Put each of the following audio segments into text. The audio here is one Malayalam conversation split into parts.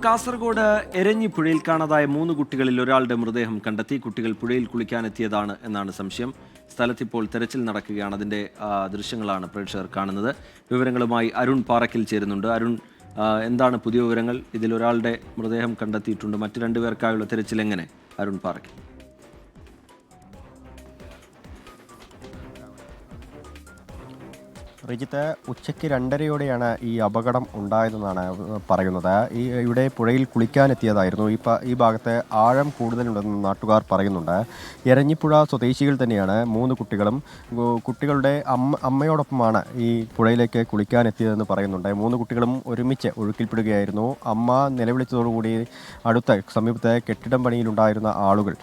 കാസർഗോഡ് എരഞ്ഞി പുഴയിൽ കാണാതായ 3 കുട്ടികളിൽ ഒരാളുടെ മൃതദേഹം കണ്ടെത്തി. കുട്ടികൾ പുഴയിൽ കുളിക്കാനെത്തിയതാണ് എന്നാണ് സംശയം. സ്ഥലത്തിപ്പോൾ തെരച്ചിൽ നടക്കുകയാണ്. അതിൻ്റെ ദൃശ്യങ്ങളാണ് പ്രേക്ഷകർ കാണുന്നത്. വിവരങ്ങളുമായി അരുൺ പാറയ്ക്കൽ ചേരുന്നുണ്ട്. അരുൺ, എന്താണ് പുതിയ വിവരങ്ങൾ? ഇതിൽ ഒരാളുടെ മൃതദേഹം കണ്ടെത്തിയിട്ടുണ്ട്. മറ്റു 2 പേർക്കായുള്ള തെരച്ചിൽ എങ്ങനെ? അരുൺ പാറയ്ക്കൽ. റിജിത്ത്, ഉച്ചയ്ക്ക് 2:30യോടെയാണ് ഈ അപകടം ഉണ്ടായതെന്നാണ് പറയുന്നത്. ഇവിടെ പുഴയിൽ കുളിക്കാനെത്തിയതായിരുന്നു. ഈ ഭാഗത്ത് ആഴം കൂടുതലുണ്ടെന്ന് നാട്ടുകാർ പറയുന്നുണ്ട്. എരഞ്ഞിപ്പുഴ സ്വദേശികൾ തന്നെയാണ് 3 കുട്ടികളും. കുട്ടികളുടെ അമ്മയോടൊപ്പമാണ് ഈ പുഴയിലേക്ക് കുളിക്കാനെത്തിയതെന്ന് പറയുന്നുണ്ട്. 3 കുട്ടികളും ഒരുമിച്ച് ഒഴുക്കിൽപ്പെടുകയായിരുന്നു. അമ്മ നിലവിളിച്ചതോടുകൂടി സമീപത്തെ കെട്ടിടം പണിയിലുണ്ടായിരുന്ന ആളുകൾ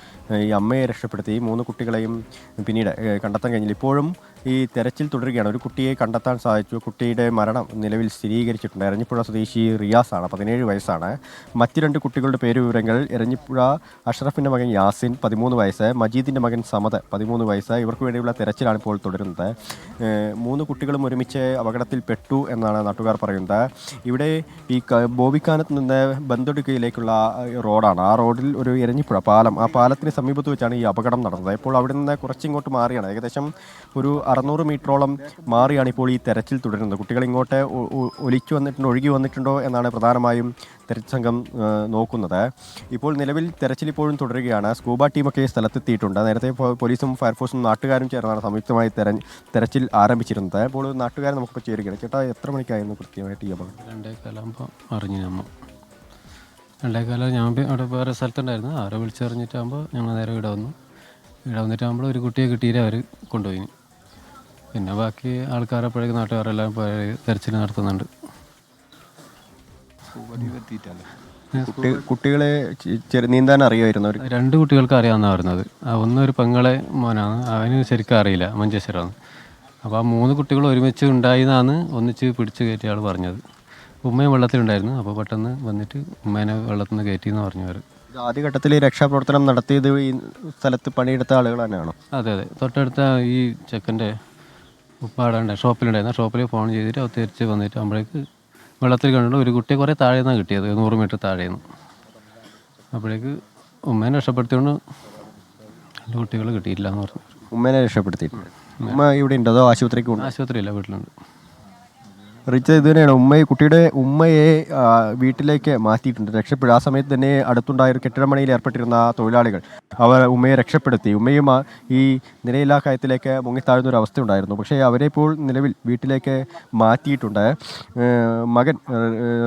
ഈ അമ്മയെ രക്ഷപ്പെടുത്തി. 3 കുട്ടികളെയും പിന്നീട് കണ്ടെത്താൻ കഴിഞ്ഞില്ല. ഇപ്പോഴും ഈ തെരച്ചിൽ തുടരുകയാണ്. ഒരു കുട്ടിയെ കണ്ടെത്താൻ സാധിച്ചു. കുട്ടിയുടെ മരണം നിലവിൽ സ്ഥിരീകരിച്ചിട്ടുണ്ട്. എരഞ്ഞിപ്പുഴ സ്വദേശി റിയാസാണ്, 17 വയസ്സാണ്. മറ്റ് 2 കുട്ടികളുടെ പേരുവിവരങ്ങൾ: എരഞ്ഞിപ്പുഴ അഷ്റഫിൻ്റെ മകൻ യാസിൻ, 13 വയസ്സ്, മജീദിൻ്റെ മകൻ സമദ്, 13 വയസ്സ്. ഇവർക്ക് വേണ്ടിയുള്ള തെരച്ചിലാണ് ഇപ്പോൾ തുടരുന്നത്. 3 കുട്ടികളും ഒരുമിച്ച് അപകടത്തിൽ പെട്ടു എന്നാണ് നാട്ടുകാർ പറയുന്നത്. ഇവിടെ ഈ ബോബിക്കാനത്ത് നിന്ന് ബന്തൊടുക്കയിലേക്കുള്ള റോഡാണ്. ആ റോഡിൽ ഒരു എരഞ്ഞിപ്പുഴ പാലം, ആ പാലത്തിന് സമീപത്ത് വെച്ചാണ് ഈ അപകടം നടന്നത്. ഇപ്പോൾ അവിടെ നിന്ന് കുറച്ചിങ്ങോട്ട് മാറിയാണ്, ഏകദേശം ഒരു 600 മീറ്ററോളം മാറിയാണ് ഇപ്പോൾ ഈ തെരച്ചിൽ തുടരുന്നത്. കുട്ടികൾ ഇങ്ങോട്ട് ഒഴുകി വന്നിട്ടുണ്ടോ എന്നാണ് പ്രധാനമായും തെരച്ചിൽ സംഘം നോക്കുന്നത്. ഇപ്പോൾ നിലവിൽ തെരച്ചിൽ ഇപ്പോഴും തുടരുകയാണ്. സ്കൂബ ടീമൊക്കെ സ്ഥലത്തെത്തിയിട്ടുണ്ട്. നേരത്തെ പോലീസും ഫയർഫോഴ്സും നാട്ടുകാരും ചേർന്നാണ് സംയുക്തമായി തെരച്ചിൽ ആരംഭിച്ചിരുന്നത്. ഇപ്പോൾ നാട്ടുകാർ നമുക്കിപ്പോൾ ചേരുകയാണ്. ചേട്ടാ, എത്ര മണിക്കായിരുന്നു കൃത്യമായിട്ട് ഈ അപകടം? 2:15 അറിഞ്ഞു. 2:15 ഞാൻ അവിടെ വേറെ സ്ഥലത്തുണ്ടായിരുന്നു. അവരെ വിളിച്ചറിഞ്ഞിട്ടാകുമ്പോൾ ഞങ്ങൾ നേരെ ഇവിടെ വന്നിട്ടാകുമ്പോൾ ഒരു കുട്ടിയെ കിട്ടിയിട്ട് അവർ കൊണ്ടുപോയി. പിന്നെ ബാക്കി ആൾക്കാരെപ്പോഴേക്കും നാട്ടുകാരെല്ലാം തെരച്ചിൽ നടത്തുന്നുണ്ട്. കുട്ടികളെ നീന്താൻ അറിയുമായിരുന്നു? 2 കുട്ടികൾക്ക് അറിയാമെന്നാണ് പറയുന്നത്. ഒന്നൊരു പെങ്ങളെ മോനാണ്, അവന് ശരിക്കും അറിയില്ല, മഞ്ചേശ്വരമാണ്. അപ്പോൾ ആ 3 കുട്ടികൾ ഒരുമിച്ച് ഉണ്ടായിന്നാണ് ഒന്നിച്ച് പിടിച്ച് കയറ്റിയ ആൾ പറഞ്ഞത്. ഉമ്മയും വെള്ളത്തിലുണ്ടായിരുന്നു. അപ്പോൾ പെട്ടെന്ന് വന്നിട്ട് ഉമ്മേനെ വെള്ളത്തിൽ നിന്ന് കയറ്റിയെന്ന് പറഞ്ഞവർ. ആദ്യഘട്ടത്തിൽ രക്ഷാപ്രവർത്തനം നടത്തിയത് ഈ സ്ഥലത്ത് പണിയെടുത്ത ആളുകൾ തന്നെയാണോ? അതെ. തൊട്ടടുത്ത ഈ ചെക്കൻ്റെ ഉപ്പാടാണ്ട് ഷോപ്പിൽ ഫോൺ ചെയ്തിട്ട് അവർ തിരിച്ച് വന്നിട്ട് അപ്പോഴേക്ക് വെള്ളത്തിൽ കണ്ടിട്ട് ഒരു കുട്ടിയെ കുറേ താഴെ നിന്നാണ് കിട്ടിയത്, 100 മീറ്റർ താഴേന്ന്. അപ്പോഴേക്ക് ഉമ്മേനെ രക്ഷപ്പെടുത്തിയോണ്ട് 2 കുട്ടികൾ കിട്ടിയില്ല എന്ന് പറഞ്ഞു. ഉമ്മേനെ രക്ഷപ്പെടുത്തിയിട്ടുണ്ട്. ഉമ്മ ഇവിടെ ഉണ്ടോ അതോ ആശുപത്രിക്ക്? ആശുപത്രിയില്ല, വീട്ടിലുണ്ട്. റിച്ച, ഇത് തന്നെയാണ് കുട്ടിയുടെ ഉമ്മയെ വീട്ടിലേക്ക് മാറ്റിയിട്ടുണ്ട്. ആ സമയത്ത് തന്നെ അടുത്തുണ്ടായ ഒരു കെട്ടിടമണിയിൽ ഏർപ്പെട്ടിരുന്ന തൊഴിലാളികൾ അവർ ഉമ്മയെ രക്ഷപ്പെടുത്തി. ഉമ്മയും ഈ നിലയില്ലാ കയത്തിലേക്ക് മുങ്ങിത്താഴുന്ന ഒരു അവസ്ഥ ഉണ്ടായിരുന്നു. പക്ഷേ അവരെ ഇപ്പോൾ നിലവിൽ വീട്ടിലേക്ക് മാറ്റിയിട്ടുണ്ട്. മകൻ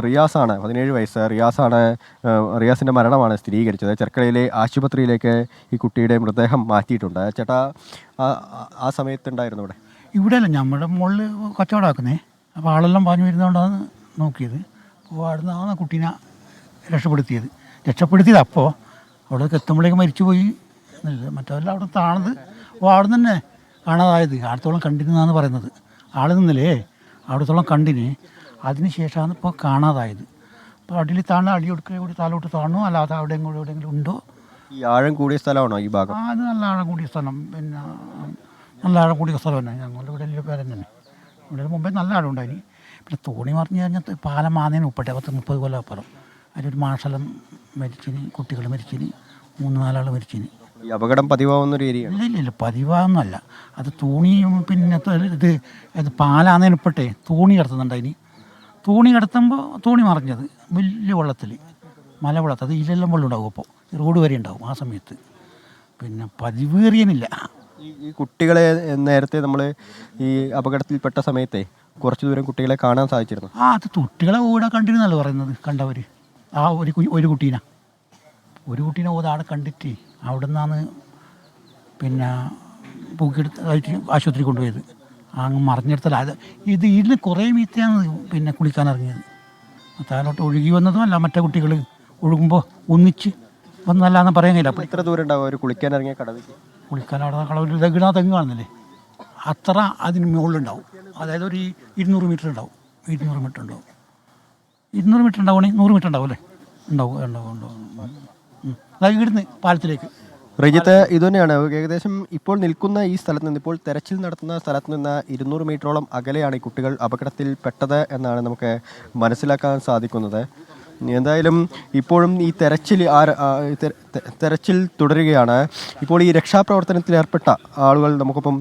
റിയാസാണ്, 17 വയസ്സ്. റിയാസിൻ്റെ മരണമാണ് സ്ഥിരീകരിച്ചത്. ചെർക്കളയിലെ ആശുപത്രിയിലേക്ക് ഈ കുട്ടിയുടെ മൃതദേഹം മാറ്റിയിട്ടുണ്ട്. ചേട്ടാ, ആ സമയത്തുണ്ടായിരുന്നു ഇവിടെ അല്ല, നമ്മുടെ മുകളിൽ കച്ചവടമാക്കുന്നേ. അപ്പോൾ ആളെല്ലാം പറഞ്ഞു വരുന്നതുകൊണ്ടാണ് നോക്കിയത്. അപ്പോൾ അവിടെ നിന്നാണ് കുട്ടീനെ രക്ഷപ്പെടുത്തിയത്. അപ്പോൾ അവിടെ എത്തുമ്പോഴേക്ക് മരിച്ചുപോയി എന്നല്ല, മറ്റവരെല്ലാം അവിടെ താണത്. അപ്പോൾ അവിടെ നിന്ന് തന്നെ കാണാതായത്. അടുത്തോളം കണ്ടിരുന്നാണ് പറയുന്നത്. ആൾ നിന്നല്ലേ അവിടത്തോളം കണ്ടിന്, അതിന് ശേഷമാണ് ഇപ്പോൾ കാണാതായത്. അപ്പോൾ അടിയിൽ അടിയൊടുക്കൽ കൂടി താലോട്ട് താണു, അല്ലാതെ അവിടെ എവിടെയെങ്കിലും ഉണ്ടോ? ഈ ആഴം കൂടിയ സ്ഥലമാണോ ഈ ഭാഗം? അത് നല്ല ആഴം കൂടിയ സ്ഥലം. പിന്നെ നല്ല ആഴം കൂടിയ സ്ഥലം തന്നെ. ഞങ്ങളുടെ ഇവിടെ വലിയ പേരൻ തന്നെ. ഇവിടെ മുമ്പേ നല്ല ആഴം ഉണ്ടായിന്. പിന്നെ തോണി മറിഞ്ഞ് കഴിഞ്ഞാൽ പാലം ആന്നതിന് ഉൾപ്പെട്ടെ 10-30 കൊല്ലം അപ്പുറം. അതിലൊരു മാഷെല്ലാം മരിച്ചിന്, കുട്ടികൾ മരിച്ചിന്, 3-4 ആൾ മരിച്ചിന്. ഈ അപകടം പതിവാകുന്നൊരു ഏരിയ? ഇല്ല, പതിവാകുന്നല്ല. അത് തോണിയും പിന്നെ ഇത് പാലാന്നതിന് ഉൾപ്പെട്ടെ തോണി കിടത്തുന്നുണ്ടായിന്. തോണി കിടത്തുമ്പോൾ തോണി മറിഞ്ഞത് വലിയ വെള്ളത്തിൽ, മലവെള്ളത്തിൽ. അത് ഇതിലെല്ലാം വെള്ളം ഉണ്ടാവും. അപ്പോൾ റോഡ് വരെ ഉണ്ടാവും ആ സമയത്ത്. പിന്നെ പതിവേറിയനില്ല. ഈ കുട്ടികളെ നേരത്തെ നമ്മൾ ഈ അപകടത്തിൽപ്പെട്ട സമയത്തെ കുറച്ച് ദൂരം കുട്ടികളെ കാണാൻ സാധിച്ചിരുന്നു. അത് കുട്ടികളെ കൂടെ കണ്ടിരുന്നല്ലോ പറയുന്നത്, കണ്ടവർ. ആ ഒരു കുട്ടീനെ ഓതാടെ കണ്ടിട്ട് അവിടെ നിന്നാണ് പിന്നെ പൊക്കിയെടുത്ത് ആശുപത്രി കൊണ്ടുപോയത്. അങ്ങ് മറിഞ്ഞെടുത്തല്ല. ഇതിൽ കുറേ മീത്തയാണ് പിന്നെ കുളിക്കാനിറങ്ങിയത്. താലോട്ട് ഒഴുകി വന്നതും അല്ല, മറ്റേ കുട്ടികൾ ഒഴുകുമ്പോൾ ഒന്നിച്ച് വന്നല്ലാന്ന് പറയാൻ കഴിയില്ല. അപ്പോൾ എത്ര ദൂരം ഉണ്ടാവും അവർ കുളിക്കാനിറങ്ങിയ കടവിൽ? കുളിക്കാൻ അവിടെ കളവിൽ തെങ്ങ് കാണുന്നില്ലേ, അത്ര അതിന് മുകളിലുണ്ടാവും. അതായത് ഒരു 200 മീറ്റർ ഉണ്ടാവും. 200 മീറ്റർ ഉണ്ടാവും. 200 മീറ്റർ ഉണ്ടാവണേ 100 മീറ്റർ ഉണ്ടാവും അല്ലേ? ഉണ്ടാവും. അതായത് ഇവിടുന്ന് പാലത്തിലേക്ക്. റിജിത്ത്, ഇതുതന്നെയാണ് ഏകദേശം ഇപ്പോൾ നിൽക്കുന്ന ഈ സ്ഥലത്ത് നിന്ന്, ഇപ്പോൾ തെരച്ചിൽ നടത്തുന്ന സ്ഥലത്ത് നിന്ന് 200 മീറ്ററോളം അകലെയാണ് ഈ കുട്ടികൾ അപകടത്തിൽ പെട്ടത് എന്നാണ് നമുക്ക് മനസ്സിലാക്കാൻ സാധിക്കുന്നത്. എന്തായാലും ഇപ്പോഴും ഈ തെരച്ചിൽ തുടരുകയാണ്. ഇപ്പോൾ ഈ രക്ഷാപ്രവർത്തനത്തിൽ ഏർപ്പെട്ട ആളുകൾ നമുക്കൊപ്പം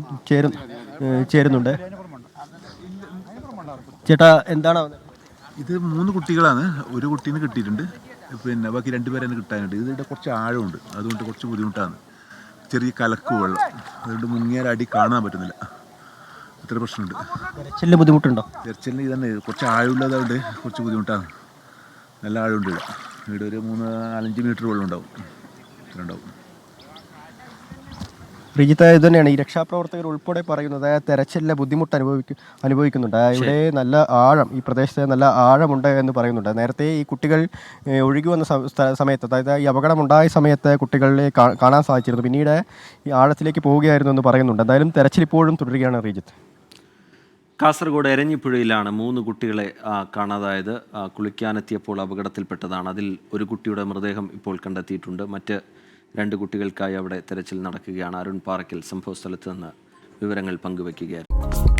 ചേരുന്നുണ്ട്. ചേട്ടാ, എന്താണ് ഇത് 3 കുട്ടികളാണ്. ഒരു കുട്ടീനെ കിട്ടിയിട്ടുണ്ട്, പിന്നെ ബാക്കി 2 പേരെ കിട്ടാനുണ്ട്. ഇതിവിടെ കുറച്ച് ആഴമുണ്ട്, അതുകൊണ്ട് കുറച്ച് ബുദ്ധിമുട്ടാണ്. ചെറിയ കലക്ക് വെള്ളം, അതുകൊണ്ട് മുങ്ങിയാൽ അടി കാണാൻ പറ്റുന്നില്ല. അത്ര പ്രശ്നമുണ്ട്. തെരച്ചിലിന് ബുദ്ധിമുട്ടുണ്ടോ? തെരച്ചിലിന് ഇതന്നെ കുറച്ച് ആഴമുള്ളതുകൊണ്ട് കുറച്ച് ബുദ്ധിമുട്ടാണ്. നല്ല ആഴമുണ്ട് ഇവിടെ ഒരു 3-4-5 മീറ്റർ വെള്ളം ഉണ്ടാവും, ഇത്ര ഉണ്ടാവും. റിജിത്ത്, ഇത് തന്നെയാണ് ഈ രക്ഷാപ്രവർത്തകർ ഉൾപ്പെടെ പറയുന്നത്. തെരച്ചിലിലെ ബുദ്ധിമുട്ട് അനുഭവിക്കുന്നുണ്ട്. ഇവിടെ നല്ല ആഴം, ഈ പ്രദേശത്ത് നല്ല ആഴമുണ്ട് എന്ന് പറയുന്നുണ്ട്. നേരത്തെ ഈ കുട്ടികൾ ഒഴുകി വന്ന സമയത്ത്, അതായത് ഈ അപകടമുണ്ടായ സമയത്ത് കുട്ടികളെ കാണാൻ സാധിച്ചിരുന്നു. പിന്നീട് ഈ ആഴത്തിലേക്ക് പോവുകയായിരുന്നു എന്ന് പറയുന്നുണ്ട്. എന്തായാലും തെരച്ചിൽ ഇപ്പോഴും തുടരുകയാണ്. റിജിത്ത്, കാസർഗോഡ് എരഞ്ഞിപ്പുഴയിലാണ് 3 കുട്ടികളെ കാണാതായത്. കുളിക്കാനെത്തിയപ്പോൾ അപകടത്തിൽപ്പെട്ടതാണ്. അതിൽ ഒരു കുട്ടിയുടെ മൃതദേഹം ഇപ്പോൾ കണ്ടെത്തിയിട്ടുണ്ട്. മറ്റ് 2 കുട്ടികൾക്കായി അവിടെ തെരച്ചിൽ നടക്കുകയാണ്. അരുൺ പാറയ്ക്കൽ സംഭവസ്ഥലത്ത് നിന്ന് വിവരങ്ങൾ പങ്കുവയ്ക്കുകയായിരുന്നു.